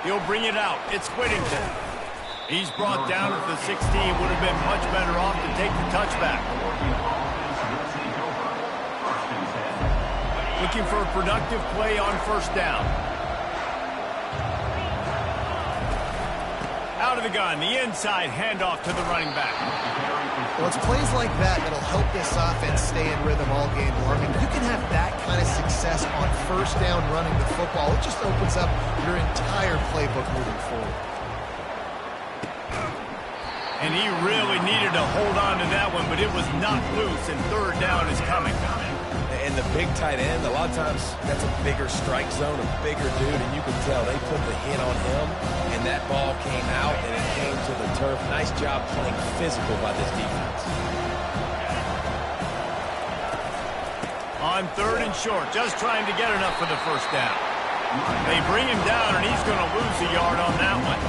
He'll bring it out. It's Whittington. He's brought down at the 16. Would have been much better off to take the touchback. Looking for a productive play on first down. Out of the gun, the inside handoff to the running back. Well, it's plays like that that'll help this offense stay in rhythm all game long. And you can have that kind of success on first down running the football. It just opens up your entire playbook moving forward. And he really needed to hold on to that one, but it was not loose, and third down is coming. And the big tight end, a lot of times that's a bigger strike zone, a bigger dude, and you can tell they put the hit on him, and that ball came out, and it came to the turf. Nice job playing physical by this defense. On third and short, just trying to get enough for the first down. They bring him down, and he's going to lose a yard on that one.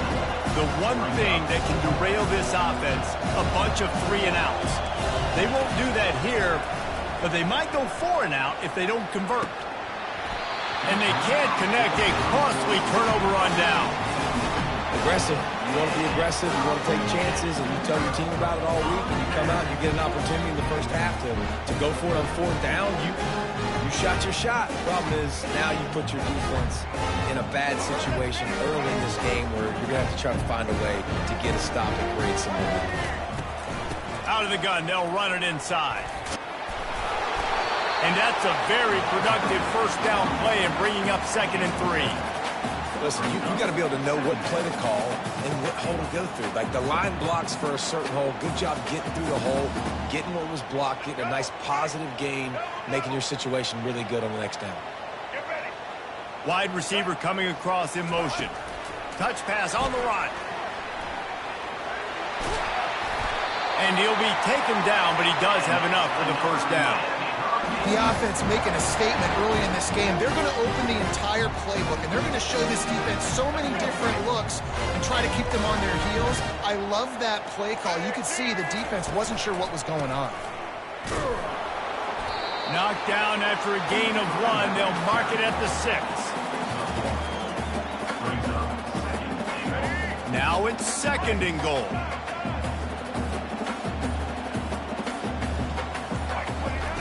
The one thing that can derail this offense, a bunch of 3 and outs. They won't do that here, but they might go 4 and out if they don't convert. And they can't connect a costly turnover on down. Aggressive. You want to be aggressive. You want to take chances, and you tell your team about it all week, and you come out and you get an opportunity in the first half to go for it on 4th down. You shot your shot. The problem is now you put your defense in a bad situation early in this game where you're going to have to try to find a way to get a stop and create some momentum. Out of the gun, they'll run it inside. And that's a very productive first down play and bringing up 2nd and 3. Listen, you got to be able to know what play to call and what hole to go through. Like the line blocks for a certain hole. Good job getting through the hole, getting what was blocked, getting a nice positive gain, making your situation really good on the next down. Wide receiver coming across in motion. Touch pass on the run. And he'll be taken down, but he does have enough for the first down. The offense making a statement early in this game. They're going to open the entire playbook, and they're going to show this defense so many different looks and try to keep them on their heels. I love that play call. You could see the defense wasn't sure what was going on. Knocked down after a gain of 1. They'll mark it at the 6. Now it's 2nd and goal.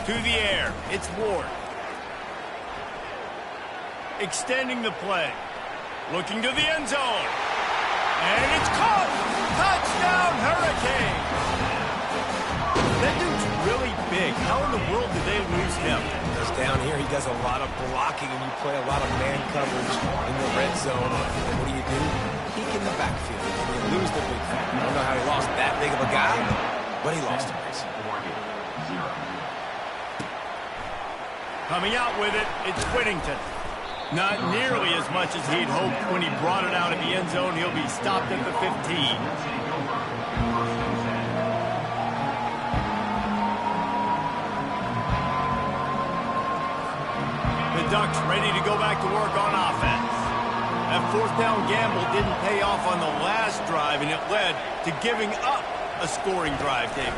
To the air, it's Ward. Extending the play. Looking to the end zone. And it's caught! Touchdown, Hurricane! That dude's really big. How in the world did they lose him? Because down here, he does a lot of blocking, and you play a lot of man coverage in the red zone. And what do? Peek in the backfield. And you lose the big fella. I don't know how he lost that big of a guy, but he lost him. Coming out with it, it's Whittington. Not nearly as much as he'd hoped when he brought it out of the end zone. He'll be stopped at the 15. The Ducks ready to go back to work on offense. That 4th down gamble didn't pay off on the last drive, and it led to giving up a scoring drive, David.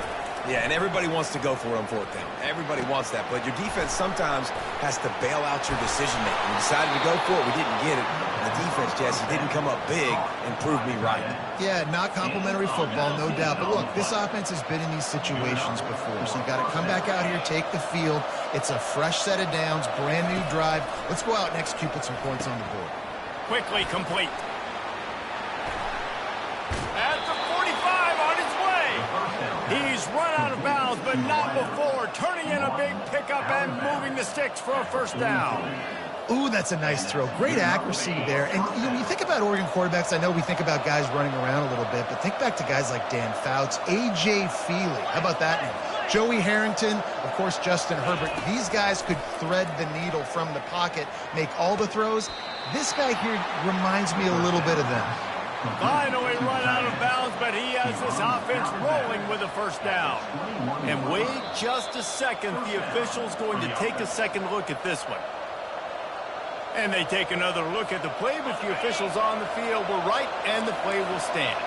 Yeah, and everybody wants to go for it on 4th down. Everybody wants that, but your defense sometimes has to bail out your decision-making. We decided to go for it. We didn't get it. And the defense, Jesse, didn't come up big and prove me right. Yeah, not complimentary football, no doubt. But look, this offense has been in these situations before, so you got to come back out here, take the field. It's a fresh set of downs, brand new drive. Let's go out and execute, put some points on the board. Quickly complete. At the 45 on its way. He's run out of bounds, but not before. Turning in a big pickup and moving the sticks for a first down. Ooh, that's a nice throw. Great accuracy there. And when you think about Oregon quarterbacks, I know we think about guys running around a little bit, but think back to guys like Dan Fouts, A.J. Feely. How about that name? Joey Harrington, of course, Justin Herbert. These guys could thread the needle from the pocket, make all the throws. This guy here reminds me a little bit of them. Finally run out of bounds, but he has this offense rolling with a first down. And wait just a second. The official's going to take a second look at this one. And they take another look at the play, but the officials on the field were right, and the play will stand.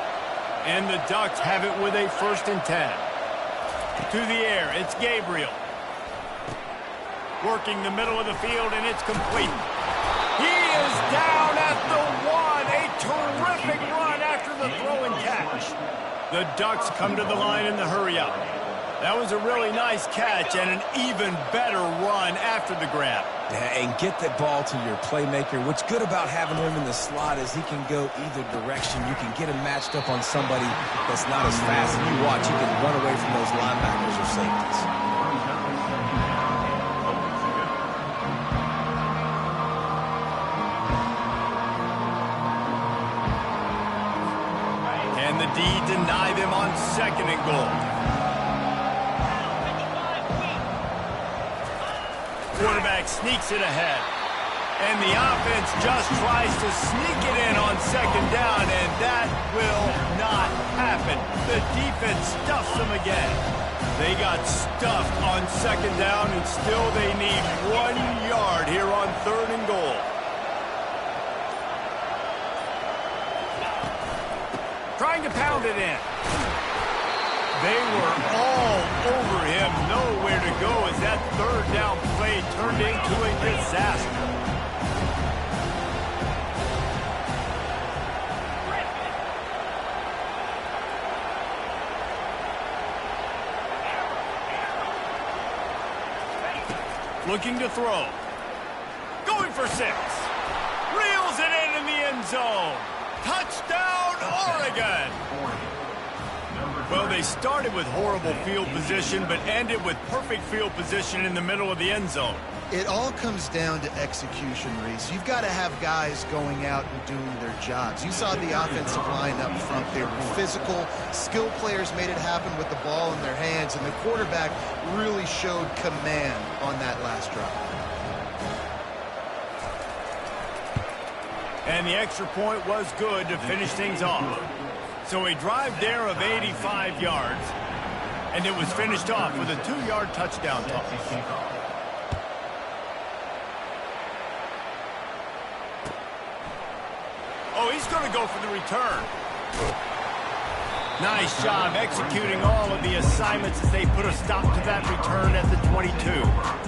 And the Ducks have it with a 1st and 10. To the air, it's Gabriel. Working the middle of the field, and it's complete. He is down at the 1. A The Ducks come to the line in the hurry-up. That was a really nice catch and an even better run after the grab. Yeah, and get that ball to your playmaker. What's good about having him in the slot is he can go either direction. You can get him matched up on somebody that's not as fast. And you watch, he can run away from those linebackers or safeties. And the D deny them on 2nd and goal. Quarterback sneaks it ahead. And the offense just tries to sneak it in on 2nd down, and that will not happen. The defense stuffs them again. They got stuffed on 2nd down, and still they need 1 yard here on 3rd and goal. Trying to pound it in. They were all over him, nowhere to go as that 3rd down play turned into a disaster. Looking to throw. Going for 6. Reels it in the end zone. Touchdown, Oregon! Well, they started with horrible field position, but ended with perfect field position in the middle of the end zone. It all comes down to execution, Reese. You've got to have guys going out and doing their jobs. You saw the offensive line up front. They were physical. Skill players made it happen with the ball in their hands, and the quarterback really showed command on that last drive. And the extra point was good to finish things off. So a drive there of 85 yards, and it was finished off with a 2-yard touchdown toss. Oh, he's going to go for the return. Nice job executing all of the assignments as they put a stop to that return at the 22.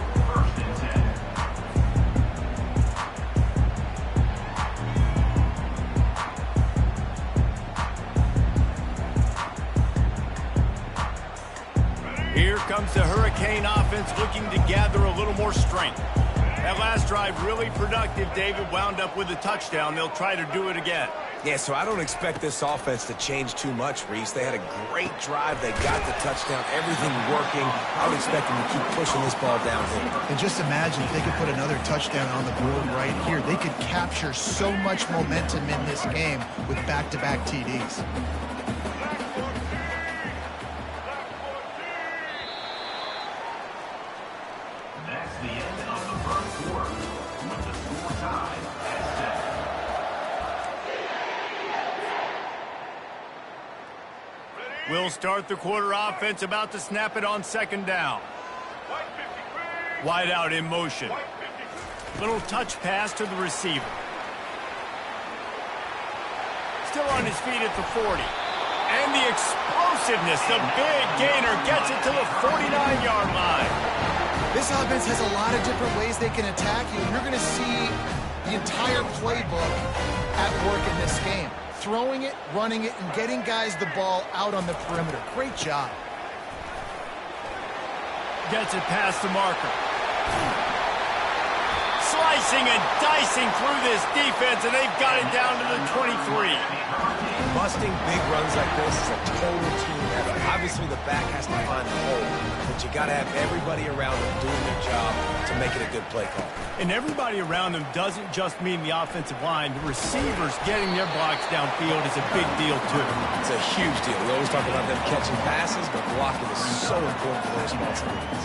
Here comes the Hurricane offense looking to gather a little more strength. That last drive really productive. David wound up with a touchdown. They'll try to do it again. Yeah, so I don't expect this offense to change too much, Reese. They had a great drive. They got the touchdown. Everything working. I would expect them to keep pushing this ball downhill. And just imagine if they could put another touchdown on the board right here. They could capture so much momentum in this game with back-to-back TDs. We'll start the quarter offense, about to snap it on 2nd down. Wide out in motion. Little touch pass to the receiver. Still on his feet at the 40. And the explosiveness, the big gainer gets it to the 49-yard line. This offense has a lot of different ways they can attack you. You're going to see the entire playbook at work in this game. Throwing it, running it, and getting guys the ball out on the perimeter. Great job. Gets it past the marker. Slicing and dicing through this defense, and they've got it down to the 23. Busting big runs like this is a total team effort. Obviously, the back has to find the hole, but you got to have everybody around them doing their job to make it a good play call. And everybody around them doesn't just mean the offensive line. The receivers getting their blocks downfield is a big deal, too. It's a huge deal. We always talk about them catching passes, but blocking is so important for their responsibilities.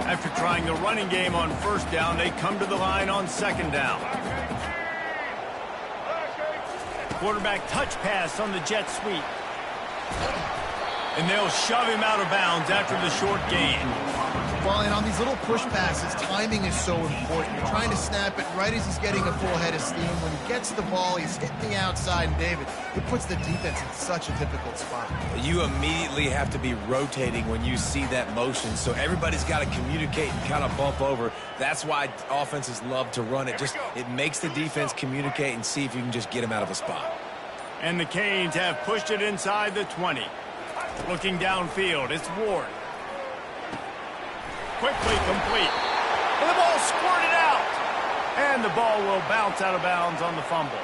After trying the running game on 1st down, they come to the line on 2nd down. Quarterback touch pass on the jet sweep. And they'll shove him out of bounds after the short gain. Well, and on these little push passes, timing is so important. You're trying to snap it right as he's getting a full head of steam. When he gets the ball, he's hitting the outside, and David, it puts the defense in such a difficult spot. You immediately have to be rotating when you see that motion, so everybody's got to communicate and kind of bump over. That's why offenses love to run it. It makes the defense communicate and see if you can just get him out of a spot. And the Canes have pushed it inside the 20. Looking downfield, it's Ward. Quickly complete. And the ball squirted out. And the ball will bounce out of bounds on the fumble.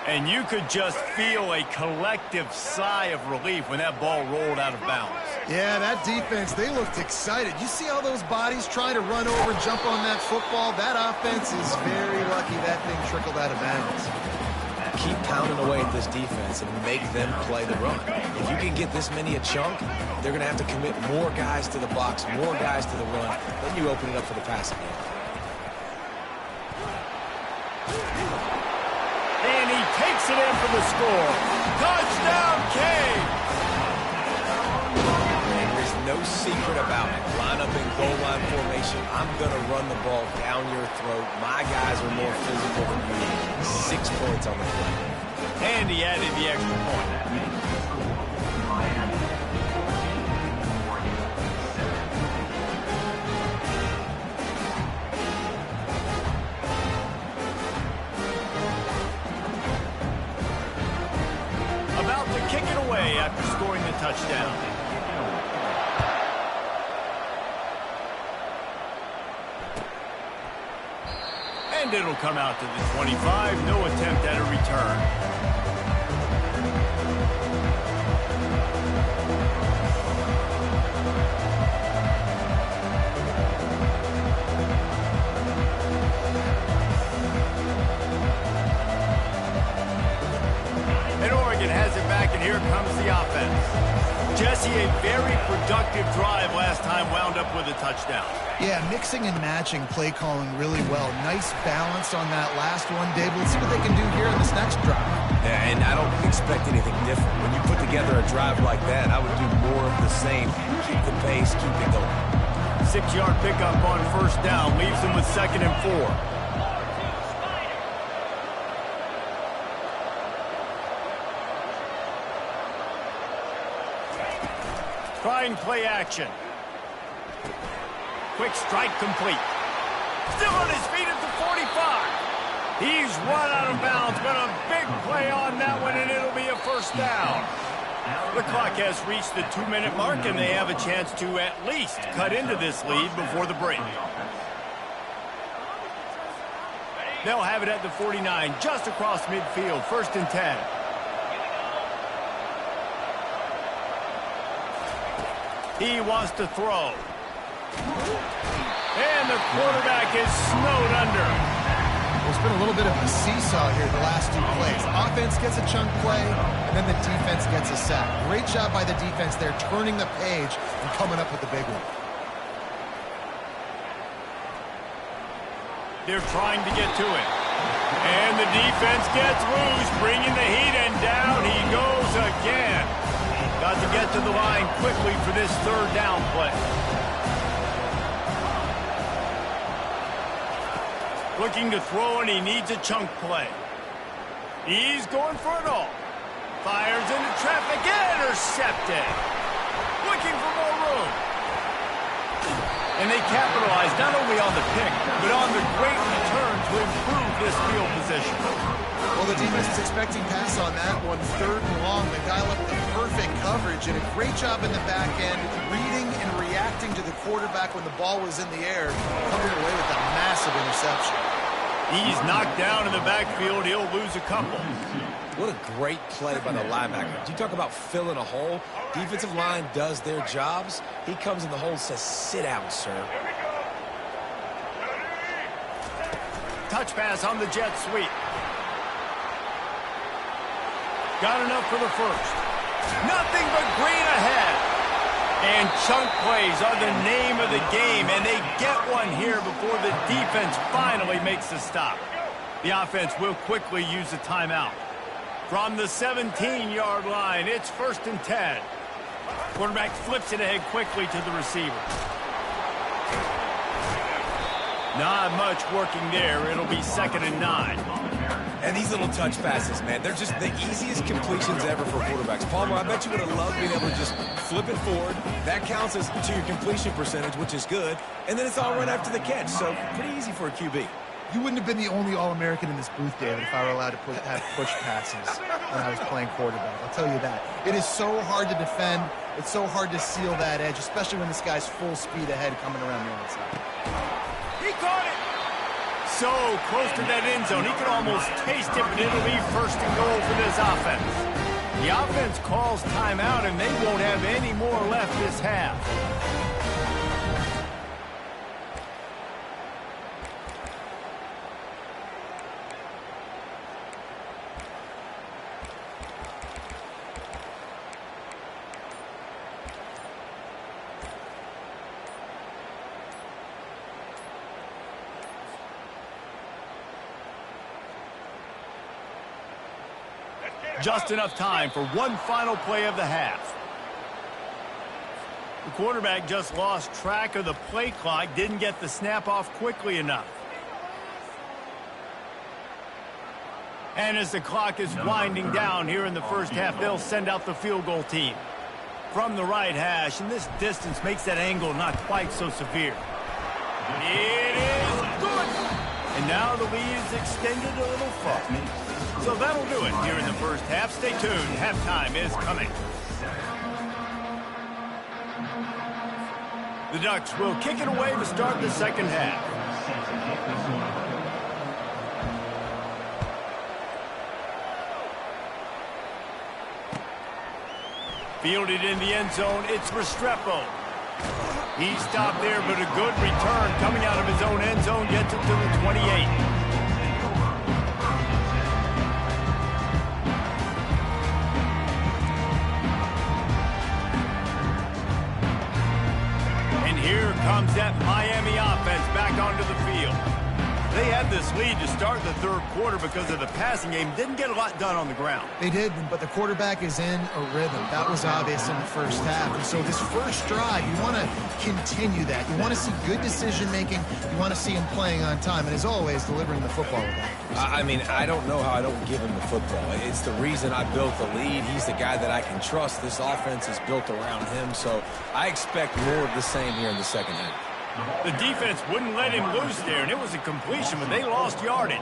And you could just feel a collective sigh of relief when that ball rolled out of bounds. Yeah, that defense, they looked excited. You see all those bodies trying to run over and jump on that football? That offense is very lucky that thing trickled out of bounds. Keep pounding away at this defense and make them play the run. If you can get this many a chunk, they're going to have to commit more guys to the box, more guys to the run. Then you open it up for the passing game. And he takes it in for the score. Touchdown, Canes! And there's no secret about it. Line up in goal line formation. I'm going to run the ball down your throat. My guys are more physical than you. 6 points on the play. And he added the extra point. About to kick it away after scoring the touchdown. And it'll come out to the 25. No attempt at a return. And Oregon has it back, and here comes the offense. Jesse, a very productive drive last time, wound up with a touchdown. Yeah, mixing and matching play calling really well. Nice balance on that last one, Dave. Let's see what they can do here in this next drive. Yeah, and I don't expect anything different. When you put together a drive like that, I would do more of the same. Keep the pace, keep it going. 6-yard pickup on first down leaves them with 2nd and 4. Trying play action. Quick strike complete. Still on his feet at the 45. He's run out of bounds, but a big play on that one, and it'll be a first down. The clock has reached the 2-minute mark, and they have a chance to at least cut into this lead before the break. They'll have it at the 49, just across midfield, 1st and 10. He wants to throw. And the quarterback is snowed under. There's been a little bit of a seesaw here the last 2 plays. Offense gets a chunk play, and then the defense gets a sack. Great job by the defense there, turning the page and coming up with the big one. They're trying to get to it. And the defense gets loose, bringing the heat, and down he goes again. Got to get to the line quickly for this 3rd down play. Looking to throw, and he needs a chunk play. He's going for it all. Fires into traffic, intercepted. Looking for more room. And they capitalize not only on the pick, but on the great return to improve this field position. Well, the defense is expecting pass on that one, 3rd and long. They dial up the perfect coverage and a great job in the back end, reading and reacting to the quarterback when the ball was in the air, coming away with a massive interception. He's knocked down in the backfield. He'll lose a couple. What a great play by the linebacker. You talk about filling a hole. Defensive line does their jobs. He comes in the hole and says, sit down, sir. Touch pass on the jet sweep. Got enough for the first. Nothing but green ahead. And chunk plays are the name of the game, and they get one here before the defense finally makes the stop. The offense will quickly use a timeout. From the 17-yard line, it's 1st and 10. Quarterback flips it ahead quickly to the receiver. Not much working there. It'll be 2nd and 9. And these little touch passes, man, they're just the easiest completions ever for quarterbacks. Palmer, I bet you would have loved being able to just flip it forward. That counts as to your completion percentage, which is good. And then it's all run after the catch, so pretty easy for a QB. You wouldn't have been the only All-American in this booth, David, if I were allowed to have push passes when I was playing quarterback. I'll tell you that. It is so hard to defend. It's so hard to seal that edge, especially when this guy's full speed ahead coming around the outside. He caught it! So close to that end zone, he can almost taste it, but it'll be first and goal for this offense. The offense calls timeout, and they won't have any more left this half. Just enough time for one final play of the half. The quarterback just lost track of the play clock, didn't get the snap off quickly enough. And as the clock is winding down here in the first half, they'll send out the field goal team. From the right hash, and this distance makes that angle not quite so severe. It is good! And now the lead is extended a little far. So that'll do it here in the first half. Stay tuned. Halftime is coming. The Ducks will kick it away to start the second half. Fielded in the end zone, it's Restrepo. He stopped there, but a good return coming out of his own end zone gets it to the 28. Here comes that Miami offense back onto the field. They had this lead to start the third quarter because of the passing game. Didn't get a lot done on the ground. They did, but the quarterback is in a rhythm. That was obvious in the first half. And so this first drive, you want to continue that. You want to see good decision-making. You want to see him playing on time. And as always, delivering the football with that. I mean, I don't know how I don't give him the football. It's the reason I built the lead. He's the guy that I can trust. This offense is built around him. So I expect more of the same here in the second half. The defense wouldn't let him loose there, and it was a completion, but they lost yardage.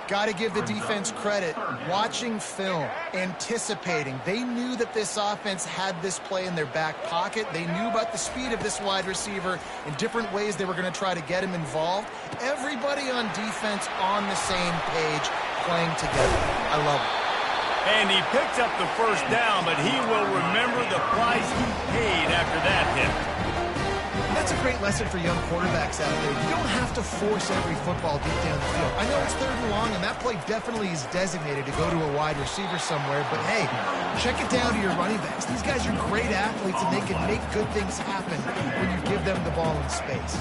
Got to give the defense credit. Watching film, anticipating. They knew that this offense had this play in their back pocket. They knew about the speed of this wide receiver in different ways they were going to try to get him involved. Everybody on defense on the same page, playing together. I love it. And he picks up the first down, but he will remember the price he paid after that hit. That's a great lesson for young quarterbacks out there. You don't have to force every football deep down the field. I know it's third and long, and that play definitely is designated to go to a wide receiver somewhere, but hey, check it down to your running backs. These guys are great athletes, and they can make good things happen when you give them the ball in space.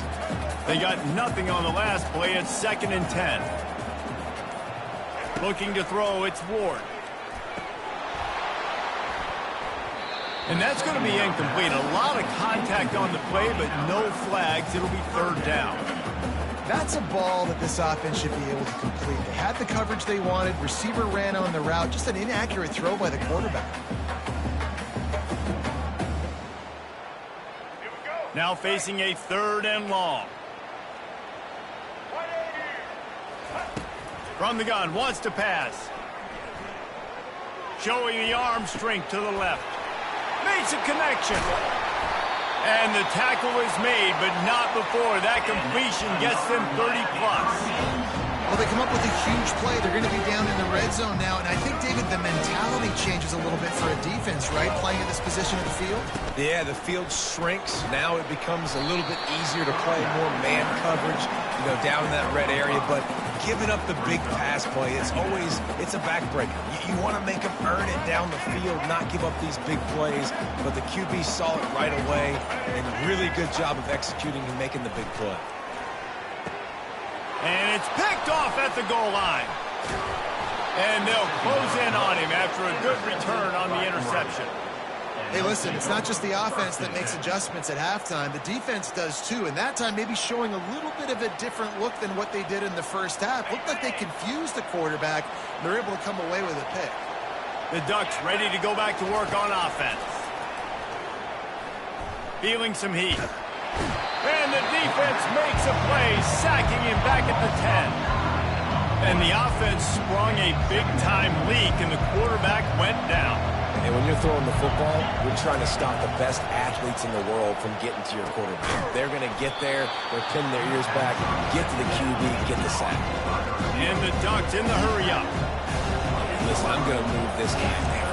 They got nothing on the last play. It's 2nd and 10. Looking to throw, it's Ward. And that's going to be incomplete. A lot of contact on the play, but no flags. It'll be 3rd down. That's a ball that this offense should be able to complete. They had the coverage they wanted. Receiver ran on the route. Just an inaccurate throw by the quarterback. Now facing a 3rd and long. From the gun, wants to pass. Showing the arm strength to the left. Makes a connection. And the tackle is made, but not before that completion gets them 30+. Well, they come up with a huge play. They're going to be down in the red zone now, and I think, David, the mentality changes a little bit for a defense, right, playing at this position of the field? Yeah, the field shrinks. Now it becomes a little bit easier to play more man coverage, down in that red area, but giving up the big pass play, it's a backbreaker. You want to make them earn it down the field, not give up these big plays, but the QB saw it right away, and really good job of executing and making the big play. And it's picked off at the goal line. And they'll close in on him after a good return on the interception. Hey, listen, it's not just the offense that makes adjustments at halftime. The defense does too, and that time maybe showing a little bit of a different look than what they did in the first half. Looked like they confused the quarterback, and they're able to come away with a pick. The Ducks ready to go back to work on offense. Feeling some heat. And the defense makes a play, sacking him back at the 10. And the offense sprung a big-time leak, and the quarterback went down. And when you're throwing the football, you're trying to stop the best athletes in the world from getting to your quarterback. They're going to get there, they're pinning their ears back, get to the QB, get the sack. And the Ducks in the hurry-up. Listen, I'm going to move this guy there.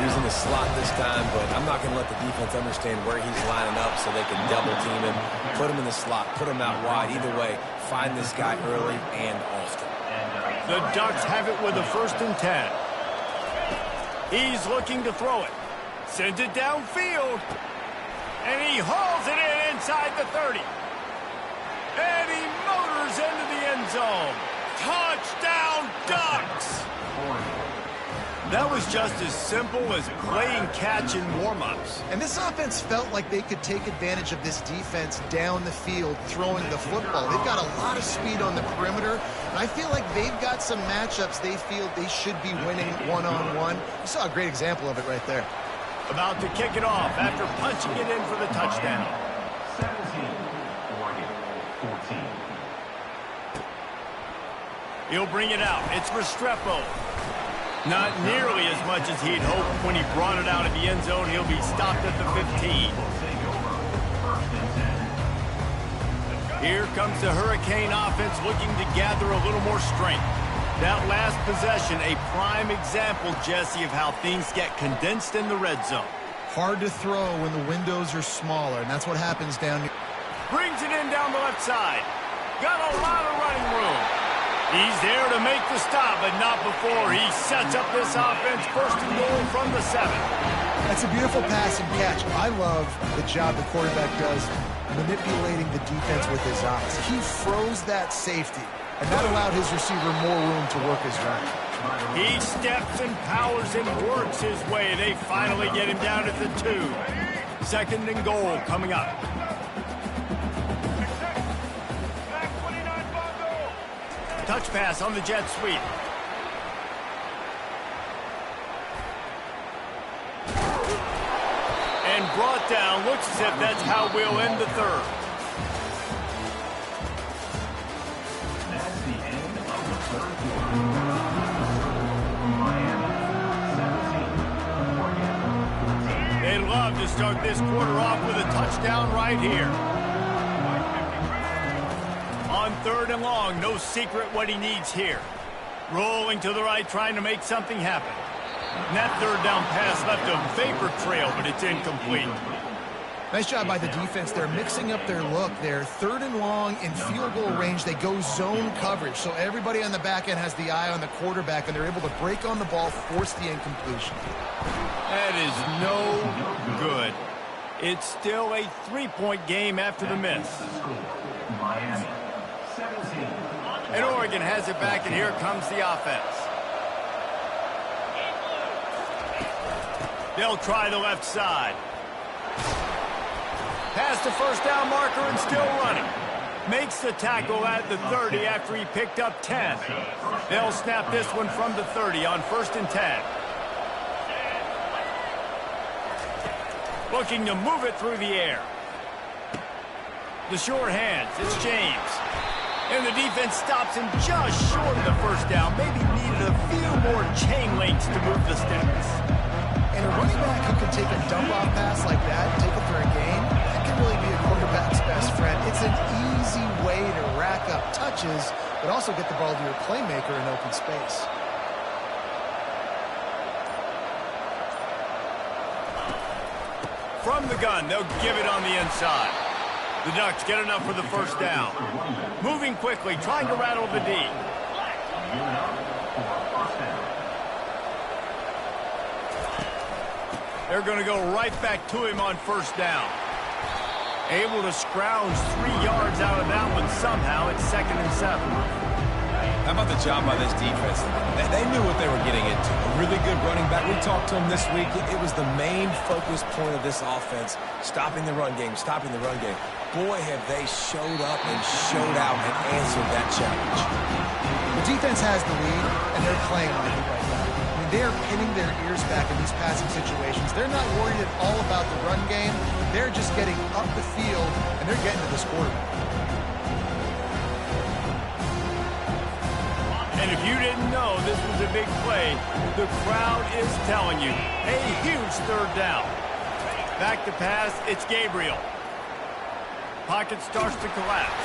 He was in the slot this time, but I'm not going to let the defense understand where he's lining up so they can double-team him, put him in the slot, put him out wide. Either way, find this guy early and often. The Ducks have it with a 1st and 10. He's looking to throw it. Sends it downfield. And he hauls it in inside the 30. And he motors into the end zone. Touchdown, Ducks! That was just as simple as playing catch in warm-ups. And this offense felt like they could take advantage of this defense down the field throwing the football. They've got a lot of speed on the perimeter, and I feel like they've got some matchups they feel they should be winning one-on-one. You saw a great example of it right there. About to kick it off after punching it in for the touchdown. 17, Oregon, 14. He'll bring it out. It's Restrepo. Not nearly as much as he'd hoped when he brought it out of the end zone. He'll be stopped at the 15. Here comes the Hurricane offense looking to gather a little more strength. That last possession, a prime example, Jesse, of how things get condensed in the red zone. Hard to throw when the windows are smaller, and that's what happens down here. Brings it in down the left side. Got a lot of running room. He's there to make the stop, but not before he sets up this offense 1st and goal from the 7. That's a beautiful pass and catch. I love the job the quarterback does manipulating the defense with his eyes. He froze that safety, and that allowed his receiver more room to work his route. He steps and powers and works his way. They finally get him down at the 2. 2nd and goal coming up. Touch pass on the jet sweep. And brought down. Looks as if that's how we'll end the 3rd. That's the end of the 3rd quarter. Miami, 17, Oregon. They'd love to start this quarter off with a touchdown right here. On 3rd and long, no secret what he needs here. Rolling to the right, trying to make something happen. And that 3rd down pass left a vapor trail, but it's incomplete. Nice job by the defense. They're mixing up their look. They're 3rd and long in field goal range. They go zone coverage, so everybody on the back end has the eye on the quarterback, and they're able to break on the ball, force the incompletion. That is no good. It's still a 3-point game after the miss. Miami, 17. And Oregon has it back, and here comes the offense. They'll try the left side. Past the 1st down marker and still running. Makes the tackle at the 30 after he picked up 10. They'll snap this one from the 30 on 1st and 10. Looking to move it through the air. The short hands, it's James. And the defense stops him just short of the 1st down. Maybe needed a few more chain links to move the sticks. And a running back who can take a dump-off pass like that and take it for a gain, that can really be a quarterback's best friend. It's an easy way to rack up touches, but also get the ball to your playmaker in open space. From the gun, they'll give it on the inside. The Ducks get enough for the 1st down. Moving quickly, trying to rattle the D. They're going to go right back to him on 1st down. Able to scrounge 3 yards out of that one somehow. It's 2nd and 7. How about the job by this defense? They knew what they were getting into. A really good running back. We talked to him this week. It was the main focus point of this offense, stopping the run game, stopping the run game. Boy, have they showed up and showed out and answered that challenge. The defense has the lead, and they're playing like it right now. I mean, they're pinning their ears back in these passing situations. They're not worried at all about the run game. They're just getting up the field, and they're getting to this quarterback. And if you didn't know this was a big play, the crowd is telling you, a huge third down. Back to pass, it's Gabriel. Pocket starts to collapse.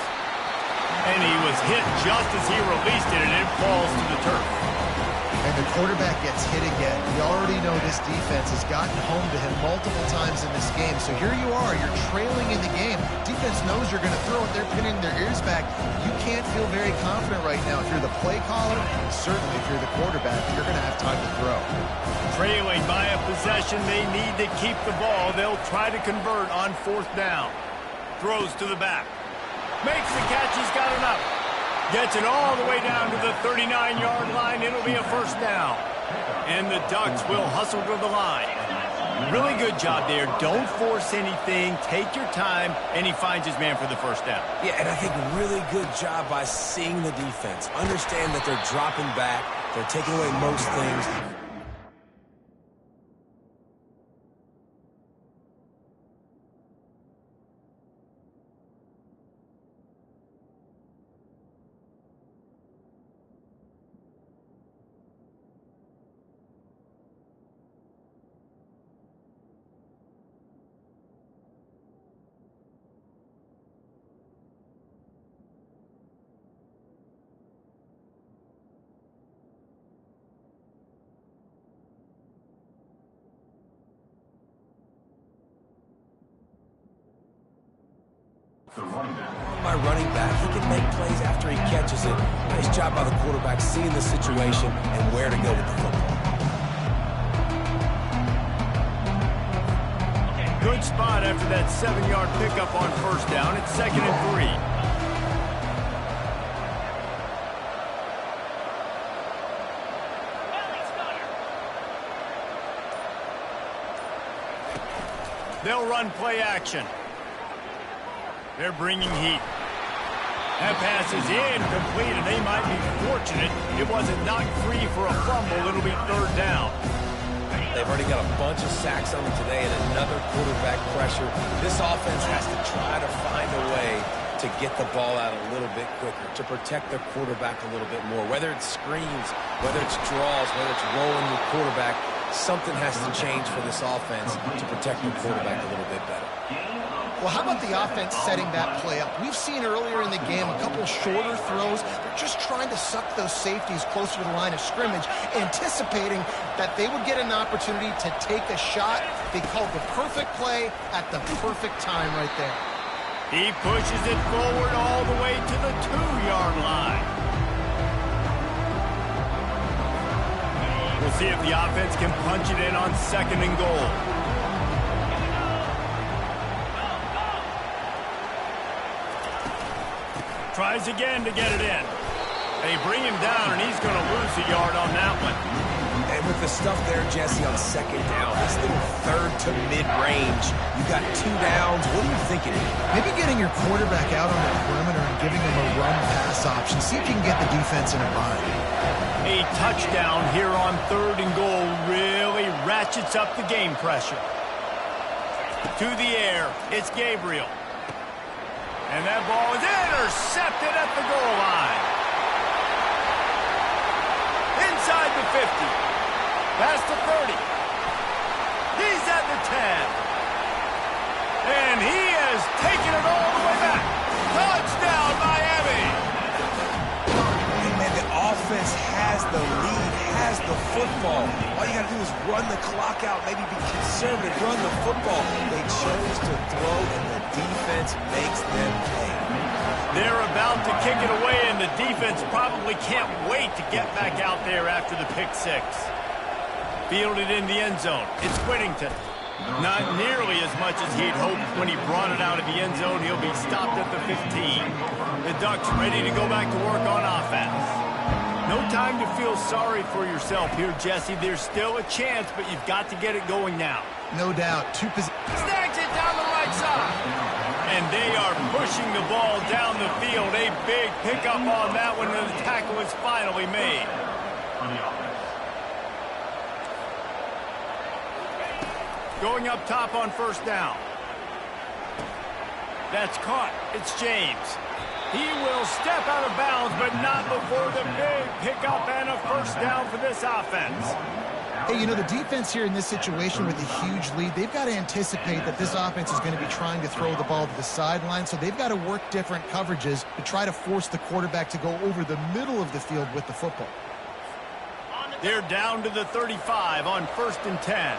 And he was hit just as he released it, and it falls to the turf. And the quarterback gets hit again. We already know this defense has gotten home to him multiple times in this game. So here you are, you're trailing in the game. Defense knows you're going to throw it. They're pinning their ears back. You can't feel very confident right now. If you're the play caller, and certainly if you're the quarterback, you're going to have time to throw. Trailing by a possession, they need to keep the ball. They'll try to convert on fourth down. Throws to the back. Makes the catch, he's got enough. Gets it all the way down to the 39-yard line. It'll be a first down. And the Ducks will hustle to the line. Really good job there. Don't force anything. Take your time. And he finds his man for the first down. Yeah, and I think really good job by seeing the defense. Understand that they're dropping back. They're taking away most things. My running back, he can make plays after he catches it. Nice job by the quarterback seeing the situation and where to go with the football. Good spot after that 7-yard pickup on first down. It's 2nd and 3. They'll run play action. They're bringing heat. That pass is incomplete, and they might be fortunate it wasn't knocked free for a fumble. It'll be third down. They've already got a bunch of sacks on them today and another quarterback pressure. This offense has to try to find a way to get the ball out a little bit quicker, to protect their quarterback a little bit more. Whether it's screens, whether it's draws, whether it's rolling your quarterback, something has to change for this offense to protect the quarterback a little bit better. Well, how about the offense setting that play up? We've seen earlier in the game a couple shorter throws. They're just trying to suck those safeties closer to the line of scrimmage, anticipating that they would get an opportunity to take a shot. They called the perfect play at the perfect time right there. He pushes it forward all the way to the 2-yard line. We'll see if the offense can punch it in on 2nd and goal. Tries again to get it in. They bring him down, and he's going to lose a yard on that one. And with the stuff there, Jesse, on 2nd down, this little third to mid-range, you got 2 downs. What are you thinking? Maybe getting your quarterback out on the perimeter and giving him a run-pass option. See if you can get the defense in a bind. A touchdown here on 3rd and goal really ratchets up the game pressure. To the air, it's Gabriel. And that ball is intercepted at the goal line. Inside the 50. Past the 30. He's at the 10. And he has taken it all the way back. Touchdown, Miami. And man, the offense has the lead, has the football. All you got to do is run the clock out, maybe be conservative, run the football. They chose to throw, and the defense makes them pay. They're about to kick it away, and the defense probably can't wait to get back out there after the pick six. Fielded in the end zone. It's Whittington. Not nearly as much as he'd hoped when he brought it out of the end zone. He'll be stopped at the 15. The Ducks ready to go back to work on offense. No time to feel sorry for yourself here, Jesse. There's still a chance, but you've got to get it going now. No doubt. Snags it down the right side. And they are pushing the ball down the field. A big pickup on that one, and the tackle is finally made. Going up top on first down. That's caught. It's James. He will step out of bounds, but not before the big pickup and a first down for this offense. Hey, the defense here in this situation with a huge lead, they've got to anticipate that this offense is going to be trying to throw the ball to the sideline, so they've got to work different coverages to try to force the quarterback to go over the middle of the field with the football. They're down to the 35 on 1st and 10.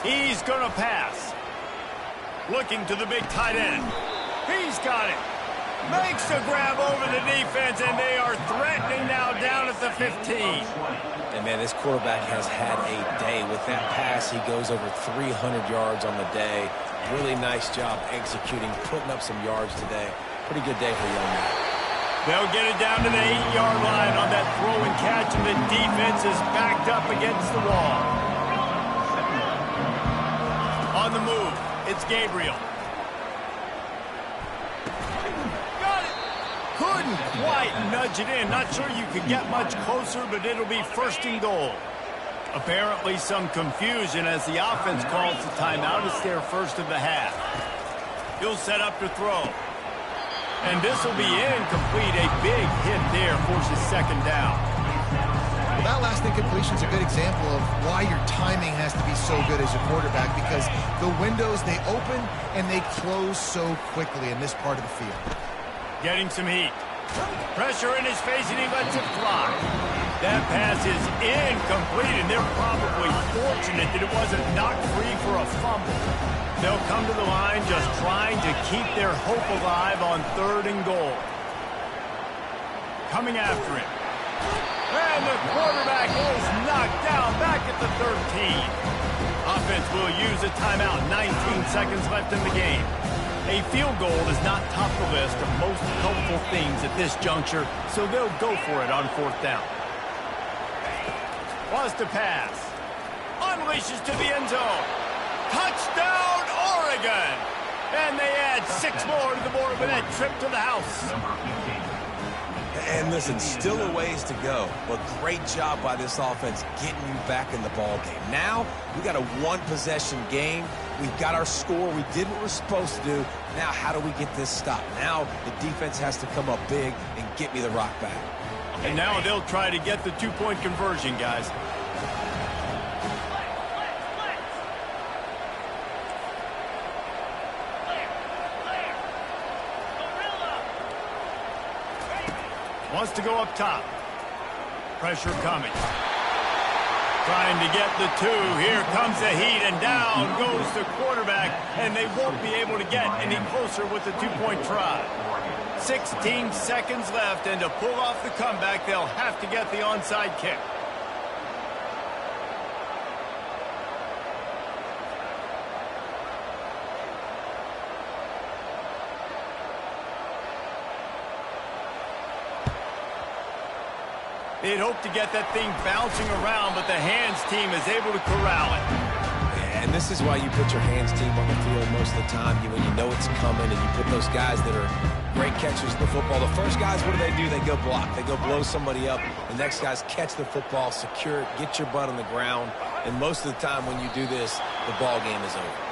He's going to pass. Looking to the big tight end. He's got it. Makes the grab over the defense, and they are threatening now down at the 15. And, man, this quarterback has had a day. With that pass, he goes over 300 yards on the day. Really nice job executing, putting up some yards today. Pretty good day for young man. They'll get it down to the 8-yard line on that throw and catch, and the defense is backed up against the wall. On the move, it's Gabriel. Couldn't quite nudge it in. Not sure you could get much closer, but it'll be 1st and goal. Apparently some confusion as the offense calls the timeout. It's their first of the half. He'll set up to throw. And this will be incomplete. A big hit there forces 2nd down. Well, that last incompletion is a good example of why your timing has to be so good as a quarterback, because the windows, they open and they close so quickly in this part of the field. Getting some heat. Pressure in his face, and he lets it fly. That pass is incomplete, and they're probably fortunate that it wasn't knocked free for a fumble. They'll come to the line just trying to keep their hope alive on 3rd and goal. Coming after him. And the quarterback is knocked down back at the 13. Offense will use a timeout. 19 seconds left in the game. A field goal is not top of the list of most helpful things at this juncture, so they'll go for it on 4th down. Wants to pass. Unleashes to the end zone. Touchdown, Oregon! And they add 6 more to the board with that trip to the house. And listen, still a ways to go, but great job by this offense getting you back in the ball game. Now, we got a 1-possession game. We've got our score. We did what we're supposed to do. Now, how do we get this stopped? Now, the defense has to come up big and get me the rock back. And now they'll try to get the 2-point conversion, guys. Wants to go up top. Pressure coming. Trying to get the 2. Here comes the heat, and down goes the quarterback, and they won't be able to get any closer with the 2-point try. 16 seconds left, and to pull off the comeback, they'll have to get the onside kick. They'd hope to get that thing bouncing around, but the hands team is able to corral it. And this is why you put your hands team on the field most of the time. When you know it's coming, and you put those guys that are great catchers of the football. The first guys, what do? They go block. They go blow somebody up. The next guys catch the football, secure it, get your butt on the ground. And most of the time when you do this, the ball game is over.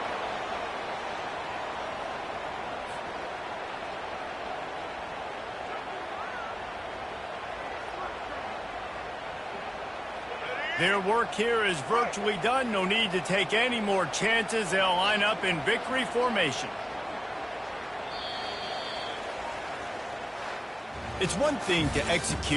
Their work here is virtually done. No need to take any more chances. They'll line up in victory formation. It's one thing to execute